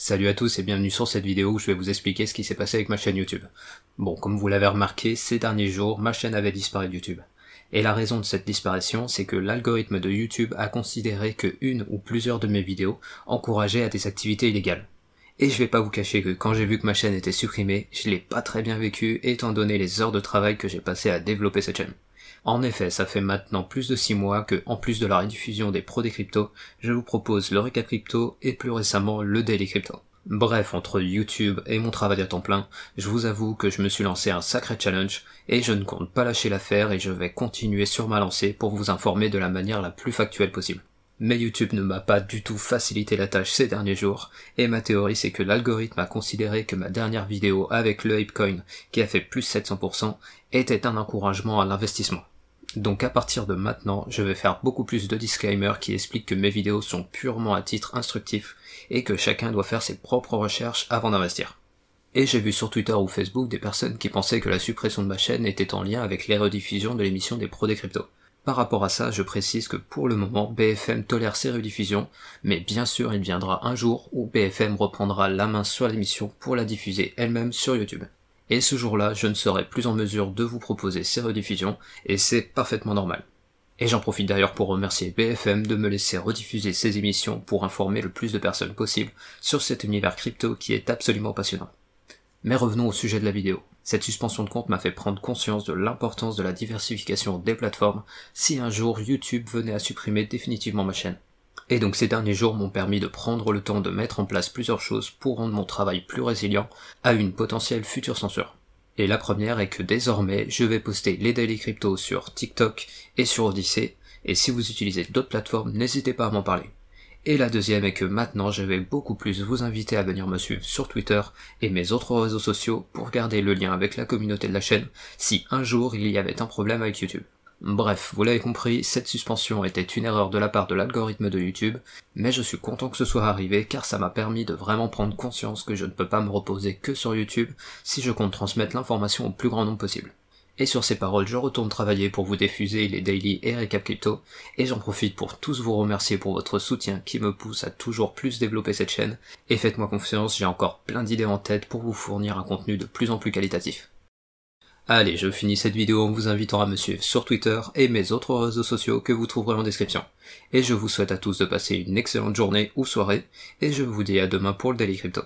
Salut à tous et bienvenue sur cette vidéo où je vais vous expliquer ce qui s'est passé avec ma chaîne YouTube. Bon, comme vous l'avez remarqué, ces derniers jours, ma chaîne avait disparu de YouTube. Et la raison de cette disparition, c'est que l'algorithme de YouTube a considéré que une ou plusieurs de mes vidéos encourageaient à des activités illégales. Et je vais pas vous cacher que quand j'ai vu que ma chaîne était supprimée, je l'ai pas très bien vécu étant donné les heures de travail que j'ai passé à développer cette chaîne. En effet, ça fait maintenant plus de 6 mois que, en plus de la rediffusion des pros des cryptos, je vous propose le récap crypto et plus récemment le daily crypto. Bref, entre YouTube et mon travail à temps plein, je vous avoue que je me suis lancé un sacré challenge et je ne compte pas lâcher l'affaire et je vais continuer sur ma lancée pour vous informer de la manière la plus factuelle possible. Mais YouTube ne m'a pas du tout facilité la tâche ces derniers jours, et ma théorie c'est que l'algorithme a considéré que ma dernière vidéo avec le Apecoin, qui a fait plus 700%, était un encouragement à l'investissement. Donc à partir de maintenant, je vais faire beaucoup plus de disclaimers qui expliquent que mes vidéos sont purement à titre instructif, et que chacun doit faire ses propres recherches avant d'investir. Et j'ai vu sur Twitter ou Facebook des personnes qui pensaient que la suppression de ma chaîne était en lien avec les rediffusions de l'émission des pros des cryptos. Par rapport à ça, je précise que pour le moment, BFM tolère ces rediffusions, mais bien sûr il viendra un jour où BFM reprendra la main sur l'émission pour la diffuser elle-même sur YouTube. Et ce jour-là, je ne serai plus en mesure de vous proposer ces rediffusions, et c'est parfaitement normal. Et j'en profite d'ailleurs pour remercier BFM de me laisser rediffuser ces émissions pour informer le plus de personnes possible sur cet univers crypto qui est absolument passionnant. Mais revenons au sujet de la vidéo. Cette suspension de compte m'a fait prendre conscience de l'importance de la diversification des plateformes si un jour YouTube venait à supprimer définitivement ma chaîne. Et donc ces derniers jours m'ont permis de prendre le temps de mettre en place plusieurs choses pour rendre mon travail plus résilient à une potentielle future censure. Et la première est que désormais je vais poster les daily crypto sur TikTok et sur Odyssey, et si vous utilisez d'autres plateformes, n'hésitez pas à m'en parler. Et la deuxième est que maintenant je vais beaucoup plus vous inviter à venir me suivre sur Twitter et mes autres réseaux sociaux pour garder le lien avec la communauté de la chaîne si un jour il y avait un problème avec YouTube. Bref, vous l'avez compris, cette suspension était une erreur de la part de l'algorithme de YouTube, mais je suis content que ce soit arrivé car ça m'a permis de vraiment prendre conscience que je ne peux pas me reposer que sur YouTube si je compte transmettre l'information au plus grand nombre possible. Et sur ces paroles, je retourne travailler pour vous diffuser les daily et récap crypto, et j'en profite pour tous vous remercier pour votre soutien qui me pousse à toujours plus développer cette chaîne, et faites-moi confiance, j'ai encore plein d'idées en tête pour vous fournir un contenu de plus en plus qualitatif. Allez, je finis cette vidéo en vous invitant à me suivre sur Twitter et mes autres réseaux sociaux que vous trouverez en description. Et je vous souhaite à tous de passer une excellente journée ou soirée, et je vous dis à demain pour le Daily Crypto.